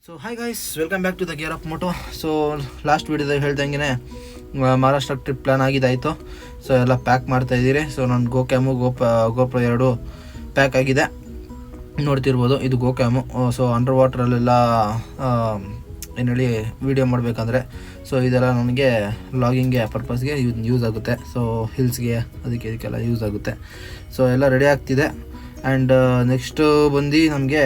So hi guys, welcome back to the gear up moto. So last ವೀಡಿಯೋದಾಗ ಹೇಳ್ದಂಗೆ Maharashtra trip plan ಆಗಿದ್ದಾಯಿತು. So ಎಲ್ಲ pack ಮಾಡ್ತಾಯಿದ್ದೀರಿ. So ನನ್ನ ಗೋಪ್ರೋ 2 ಪ್ಯಾಕ್ ಆಗಿದೆ, ನೋಡ್ತಿರ್ಬೋದು. ಇದು ಗೋಕ್ಯಾಮು. ಸೊ ಅಂಡರ್ ವಾಟ್ರಲ್ಲೆಲ್ಲ ಏನು ಹೇಳಿ ವೀಡಿಯೋ ಮಾಡಬೇಕಂದ್ರೆ ಸೊ ಇದೆಲ್ಲ ನನಗೆ ವ್ಲಾಗಿಂಗ್ಗೆ ಪರ್ಪಸ್ಗೆ ಯೂಸ್ ಆಗುತ್ತೆ. ಸೊ ಹಿಲ್ಸ್ಗೆ ಇದಕ್ಕೆಲ್ಲ ಯೂಸ್ ಆಗುತ್ತೆ. ಸೊ ಎಲ್ಲ ರೆಡಿ ಆಗ್ತಿದೆ. ಆ್ಯಂಡ್ ನೆಕ್ಸ್ಟು ಬಂದು ನಮಗೆ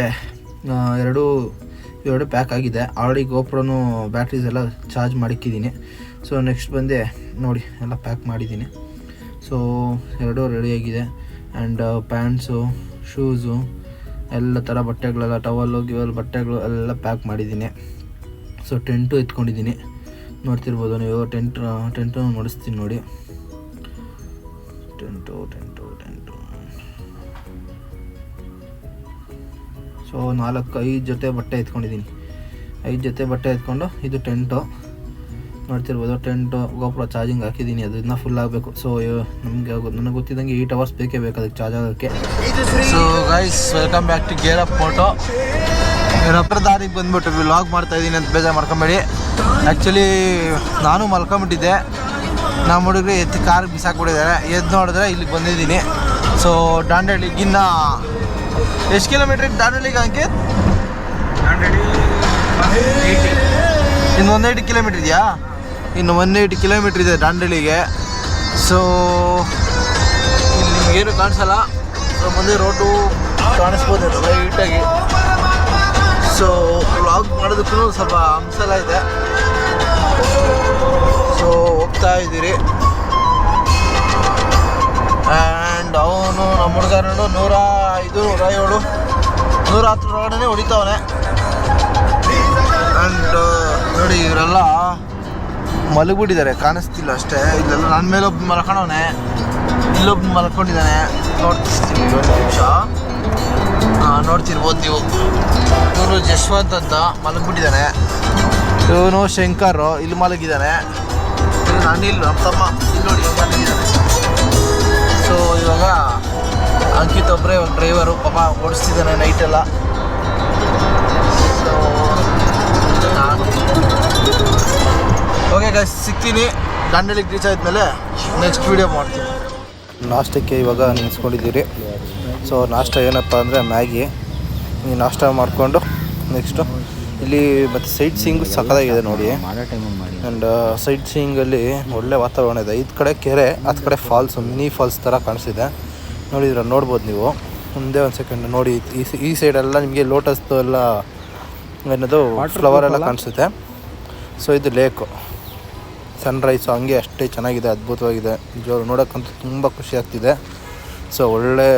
ಎರಡು ಪ್ಯಾಕ್ ಆಗಿದೆ. ಆಲ್ರೆಡಿ ಗೋಪ್ರೋನು ಬ್ಯಾಟ್ರೀಸ್ ಎಲ್ಲ ಚಾರ್ಜ್ ಮಾಡಿಕ್ಕಿದ್ದೀನಿ. ಸೊ ನೆಕ್ಸ್ಟ್ ಬಂದು ನೋಡಿ ಎಲ್ಲ ಪ್ಯಾಕ್ ಮಾಡಿದ್ದೀನಿ. ಸೊ ಎರಡೂ ರೆಡಿಯಾಗಿದೆ. ಆ್ಯಂಡ್ ಪ್ಯಾಂಟ್ಸು, ಶೂಸು, ಎಲ್ಲ ಥರ ಬಟ್ಟೆಗಳೆಲ್ಲ, ಟವಲ್ಲು ಬಟ್ಟೆಗಳು ಎಲ್ಲ ಪ್ಯಾಕ್ ಮಾಡಿದ್ದೀನಿ. ಸೊ ಟೆಂಟು ಎತ್ಕೊಂಡಿದ್ದೀನಿ, ನೋಡ್ತಿರ್ಬೋದು ನೀವು. ಟೆಂಟು ನೋಡಿಸ್ತೀನಿ ನೋಡಿ. ಟೆಂಟು ಸೊ 5 ಜೊತೆ ಬಟ್ಟೆ ಎತ್ಕೊಂಡಿದ್ದೀನಿ. 5 ಜೊತೆ ಬಟ್ಟೆ ಎತ್ಕೊಂಡು ಇದು ಟೆಂಟು ನೋಡ್ತಿರ್ಬೋದು. ಟೆಂಟು ಗೋಪ್ರೋ ಚಾರ್ಜಿಂಗ್ ಹಾಕಿದ್ದೀನಿ, ಅದನ್ನ ಫುಲ್ ಆಗಬೇಕು. ಸೊ ನನಗೆ ಗೊತ್ತಿದ್ದಂಗೆ 8 hours ಬೇಕೇ ಬೇಕು ಅದಕ್ಕೆ ಚಾರ್ಜ್ ಆಗೋಕ್ಕೆ. So guys, welcome back to gear up moto. ಏನಪ್ಪ ದಾರಿಗೆ ಬಂದುಬಿಟ್ಟು ವ್ಲಾಗ್ ಮಾಡ್ತಾಯಿದ್ದೀನಿ ಅಂತ ಬೇಜಾರು ಮಾಡ್ಕೊಂಬೇಡಿ. ಆ್ಯಕ್ಚುಲಿ ನಾನು ಮಲ್ಕೊಂಬಿಟ್ಟಿದ್ದೆ. ನಮ್ಮ ಹುಡುಗರು ಎತ್ತಿ ಕಾರ್ ಬಿಸಾಕ್ಬಿಟ್ಟಿದ್ದಾರೆ. ಎದ್ದು ನೋಡಿದ್ರೆ ಇಲ್ಲಿಗೆ ಬಂದಿದ್ದೀನಿ. ಸೊ ದಾಂಡೇಲಿಗಿನ್ನ ಎಷ್ಟು ಕಿಲೋಮೀಟ್ರ್ ಇತ್ತು ದಾಂಡೇಲಿಗೆ? ಅಂಕಿತ್, ಇನ್ನು 180 ಕಿಲೋಮೀಟ್ರ್ ಇದೆಯಾ? ಇನ್ನು 180 ಕಿಲೋಮೀಟ್ರ್ ಇದೆ ದಾಂಡೇಲಿಗೆ. ಸೊ ಇಲ್ಲಿ ನಿಮಗೇನು ಕಾಣಿಸಲ್ಲ. ಸೊ ಮುಂದೆ ರೋಡು ಕಾಣಿಸ್ಬೋದು ಲೈಟಾಗಿ. ಸೊ ವ್ಲಾಗ್ ಮಾಡೋದಕ್ಕೂ ಸ್ವಲ್ಪ ಅಂಶಲ ಇದೆ. ಸೊ ಹೋಗ್ತಾ ಇದ್ದೀರಿ. ಆ್ಯಂಡ್ ಅವನು ನಮ್ಮ ಹುಡುಗರು 105, 107, 110 ಒಳಗಡೆ ಹೊಡಿತಾವನೆ. ಆ್ಯಂಡ್ ನೋಡಿ ಇವರೆಲ್ಲ ಮಲಗಿಬಿಟ್ಟಿದ್ದಾರೆ, ಕಾಣಿಸ್ತಿಲ್ಲ ಅಷ್ಟೇ. ಇಲ್ಲೆಲ್ಲ ನನ್ನ ಮೇಲೊಬ್ಬ ಮಲ್ಕೊಂಡವನೆ, ಇಲ್ಲೊಬ್ಬ ಮಲ್ಕೊಂಡಿದ್ದಾನೆ. ನೋಡ್ತಿರ್ತೀನಿ ಒಂದು ನಿಮಿಷ, ನೋಡ್ತಿರ್ಬೋದು ನೀವು. ಇವನು ಜಶ್ವಂತ್ ಅಂತ ಮಲಗಿಬಿಟ್ಟಿದ್ದಾನೆ. ಇವನು ಶಂಕರ್ ಇಲ್ಲಿ ಮಲಗಿದ್ದಾನೆ. ಇವನು ಅನಿಲ್ ನಮ್ಮ ತಮ್ಮ ಇಲ್ಲಿ ನೋಡಿ ಮಲಗಿದ್ದಾನೆ. ಸೊ ಇವಾಗ ಅಂಕಿತ್ ಒಬ್ಬರೇ ಒಂದು ಡ್ರೈವರು, ಪಾಪ ಓಡಿಸ್ತಿದ್ದಾನೆ ನೈಟೆಲ್ಲ. ಸೊ ನಾನು ಓಕೆ ಗೈಸ್, ಸಿಗ್ತೀನಿ ದಾಂಡೇಲಿಗೆ ರೀಚ್ ಆದಮೇಲೆ ನೆಕ್ಸ್ಟ್ ವೀಡಿಯೋ ಮಾಡ್ತೀನಿ. ನಾಷ್ಟಕ್ಕೆ ಇವಾಗ ನಿಲ್ಲಿಸ್ಕೊಂಡಿದ್ದೀರಿ. ಸೊ ನಾಷ್ಟ ಏನಪ್ಪ ಅಂದರೆ ಮ್ಯಾಗಿ. ಈ ನಾಷ್ಟ ಮಾಡಿಕೊಂಡು ನೆಕ್ಸ್ಟು ಇಲ್ಲಿ ಮತ್ತು ಸೈಟ್ ಸೀಯಿಂಗ್ ಸಖತ್ತಾಗಿದೆ ನೋಡಿ. ಆ್ಯಂಡ್ ಸೈಟ್ ಸೀಯಿಂಗಲ್ಲಿ ಒಳ್ಳೆ ವಾತಾವರಣ ಇದೆ. 5 ಕಡೆ ಕೆರೆ, 10 ಕಡೆ ಫಾಲ್ಸು, ಮಿನಿ ಫಾಲ್ಸ್ ಥರ ಕಾಣಿಸ್ತಿದೆ. ನೋಡಿದ್ರೆ ನೋಡ್ಬೋದು ನೀವು. ಮುಂದೆ ಒಂದು ಸೆಕೆಂಡ್ ನೋಡಿ, ಈ ಸೈಡೆಲ್ಲ ನಿಮಗೆ ಲೋಟಸ್ದು ಎಲ್ಲ ಏನದು ಫ್ಲವರ್ ಎಲ್ಲ ಕಾಣಿಸುತ್ತೆ. ಸೊ ಇದು ಲೇಕು, ಸನ್ರೈಸು ಹಂಗೆ ಅಷ್ಟೇ ಚೆನ್ನಾಗಿದೆ, ಅದ್ಭುತವಾಗಿದೆ. ನೋಡೋಕ್ಕಂತೂ ತುಂಬ ಖುಷಿ ಆಗ್ತಿದೆ. ಸೊ ಒಳ್ಳೆ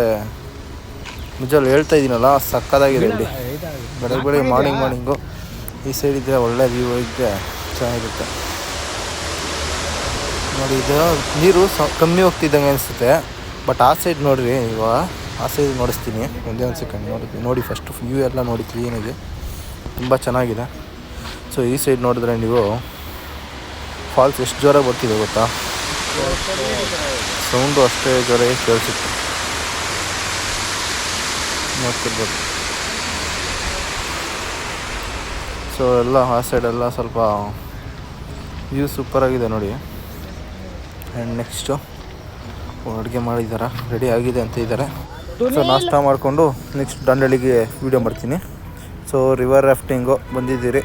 ನಿಜವಾಗ್ಲೂ ಹೇಳ್ತಾ ಇದ್ದೀನಲ್ಲ, ಸಕ್ಕತ್ತಾಗಿದೆ ಇಲ್ಲಿ. ಬೆಳಗ್ಗೆ ಮಾರ್ನಿಂಗು ಈ ಸೈಡ್ ಇದ್ದರೆ ಒಳ್ಳೆ ವ್ಯೂ ಇದ್ದರೆ ಚೆನ್ನಾಗಿರುತ್ತೆ ನೋಡಿ. ಇದು ನೀರು ಕಮ್ಮಿ ಹೋಗ್ತಿದ್ದಂಗೆ ಅನಿಸುತ್ತೆ. ಬಟ್ ಆ ಸೈಡ್ ನೋಡಿರಿ, ಇವಾಗ ಆ ಸೈಡ್ ನೋಡಿಸ್ತೀನಿ. ಒಂದೇ ಒಂದು ಸೆಕೆಂಡ್ ನೋಡಿ ಫಸ್ಟು ವ್ಯೂ ಎಲ್ಲ ನೋಡಿ ಕ್ಲೀನಾಗಿ, ತುಂಬ ಚೆನ್ನಾಗಿದೆ. ಸೊ ಈ ಸೈಡ್ ನೋಡಿದ್ರೆ ನೀವು ಫಾಲ್ಸ್ ಎಷ್ಟು ಜೋರಾಗಿ ಬರ್ತಿದೆ ಗೊತ್ತಾ? ಸೌಂಡು ಅಷ್ಟೇ ಜೋರಾಗಿ ಕೇಳಿಸುತ್ತೆ, ನೋಡ್ತಿರ್ಬೋದು. ಸೊ ಎಲ್ಲ ಆ ಸೈಡೆಲ್ಲ ಸ್ವಲ್ಪ ವ್ಯೂ ಸೂಪರಾಗಿದೆ ನೋಡಿ. ಆ್ಯಂಡ್ ನೆಕ್ಸ್ಟು ಅಡುಗೆ ಮಾಡಿದ್ದಾರೆ, ರೆಡಿ ಆಗಿದೆ ಅಂತ ಇದ್ದಾರೆ. ಸೊ ನಾಷ್ಟ ಮಾಡಿಕೊಂಡು ನೆಕ್ಸ್ಟ್ ದಾಂಡೇಲಿಗೆ ವೀಡಿಯೋ ಮಾಡ್ತೀನಿ. ಸೊ ರಿವರ್ ರಾಫ್ಟಿಂಗು ಬಂದಿದ್ದೀರಿ.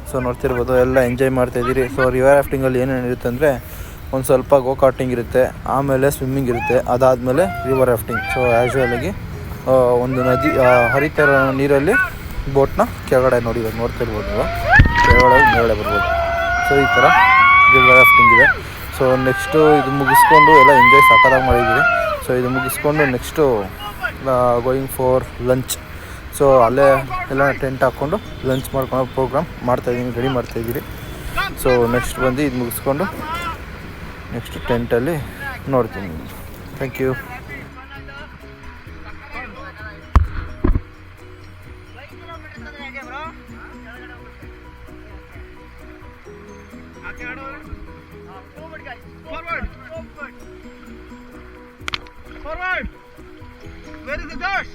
ಸೊ ನೋಡ್ತಿರ್ಬೋದು, ಎಲ್ಲ ಎಂಜಾಯ್ ಮಾಡ್ತಾಯಿದ್ದೀರಿ. ಸೊ ರಿವರ್ ರಾಫ್ಟಿಂಗಲ್ಲಿ ಏನೇನಿರುತ್ತೆ ಅಂದರೆ ಒಂದು ಸ್ವಲ್ಪ ಗೋ ಕಾರ್ಟಿಂಗ್ ಇರುತ್ತೆ, ಆಮೇಲೆ ಸ್ವಿಮ್ಮಿಂಗ್ ಇರುತ್ತೆ, ಅದಾದಮೇಲೆ ರಿವರ್ ರಾಫ್ಟಿಂಗ್. ಸೊ ಆ್ಯಶುವಲಾಗಿ ಒಂದು ನದಿ ಹರಿತರ ನೀರಲ್ಲಿ ಬೋಟ್ನ ಕೆಳಗಡೆ ನೋಡಿ, ಇವಾಗ ನೋಡ್ತಿರ್ಬೋದು ನೀವು, ಕೆಳಗಡೆ ಮೇಲ್ಗಡೆ ಬರ್ಬೋದು. ಸೊ ಈ ಥರ ರಿವರ್ ರಾಫ್ಟಿಂಗ್ ಇದೆ. ಸೊ ನೆಕ್ಸ್ಟು ಇದು ಮುಗಿಸ್ಕೊಂಡು ಎಲ್ಲ ಎಂಜಾಯ್ ಸಕ್ಕತ್ತಾಗಿ ಮಾಡಿದ್ದೀವಿ. ಸೊ ಇದು ಮುಗಿಸ್ಕೊಂಡು next going for lunch. So ಅಲ್ಲೇ ಎಲ್ಲ ಟೆಂಟ್ ಹಾಕ್ಕೊಂಡು ಲಂಚ್ ಮಾಡ್ಕೊಂಡು ಪ್ರೋಗ್ರಾಮ್ ಮಾಡ್ತಾಯಿದ್ದೀನಿ, ರೆಡಿ ಮಾಡ್ತಾಯಿದ್ದೀರಿ. ಸೊ ನೆಕ್ಸ್ಟ್ ಬಂದು ಇದು ಮುಗಿಸ್ಕೊಂಡು ನೆಕ್ಸ್ಟ್ ಟೆಂಟಲ್ಲಿ ನೋಡ್ತೀನಿ. Thank you. Forward! Where is the Josh?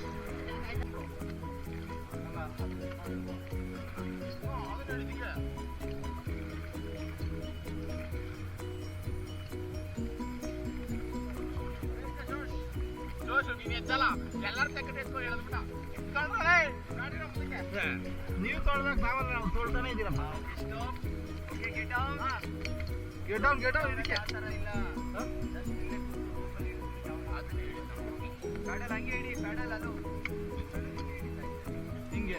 ನೀವು ತೊಳ್ದಾಗ ನಾವಲ್ಲ, ನಾವು ತೊಳ್ತಾನೆ ಇದ್ದೀರಪ್ಪ. ಗೆಟ್ ಡೌನ್ ಇದಕ್ಕೆ ಹಿಂಗೆ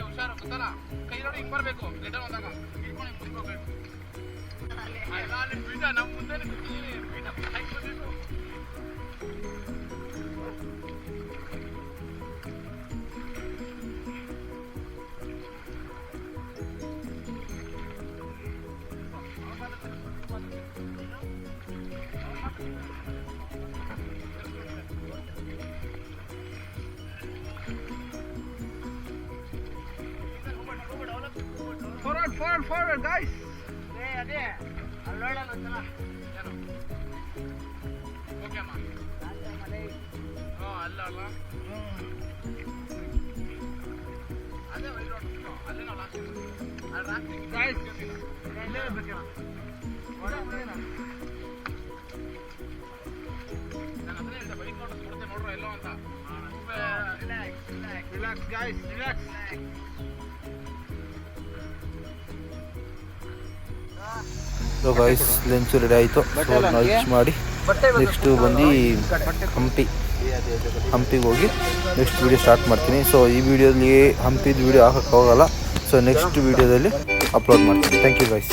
ಹುಷಾರು ಗೊತ್ತಲ್ಲ, ಕೈ ನೋಡಿ ಹಿಂಗ್ ಬರ್ಬೇಕು. ಲೆಟರ್ ಬಂದಾಗ ನಮ್ಮ ಮುಂದೆ forward guys. ಅದೇ ಅಲ್ಲೋಳ ಅಂತಲ್ಲ ಏನು ಓಕೆ ಅಮ್ಮ ಅಲ್ಲ ಅದೇ ಅಲ್ಲೇ ನಾವು ಲಾಸ್ಟ್ ಗೈಸ್ ಇಲ್ಲೇ ಬೇಕಲ್ಲ ನಾನು ಅದನ್ನೇ ಹೇಳ್ದೆ, ಬೈಕ್ ನೋಡ್ತೆ ನೋಡ್ರ ಎಲ್ಲೋ ಅಂತ. Relax guys, relax. So guys lunch ready ಆಯಿತು. ಸೊ ಲಂಚ್ ಮಾಡಿ ನೆಕ್ಸ್ಟು ಬಂದು ಹಂಪಿಗೆ ಹೋಗಿ ನೆಕ್ಸ್ಟ್ ವೀಡಿಯೋ ಸ್ಟಾರ್ಟ್ ಮಾಡ್ತೀನಿ. ಸೊ ಈ ವಿಡಿಯೋದಲ್ಲಿ ಹಂಪಿದ ವೀಡಿಯೋ ಹಾಕೋಕ್ಕೆ ಹೋಗಲ್ಲ. ಸೊ ನೆಕ್ಸ್ಟ್ ವೀಡಿಯೋದಲ್ಲಿ ಅಪ್ಲೋಡ್ ಮಾಡ್ತೀನಿ. Thank you guys.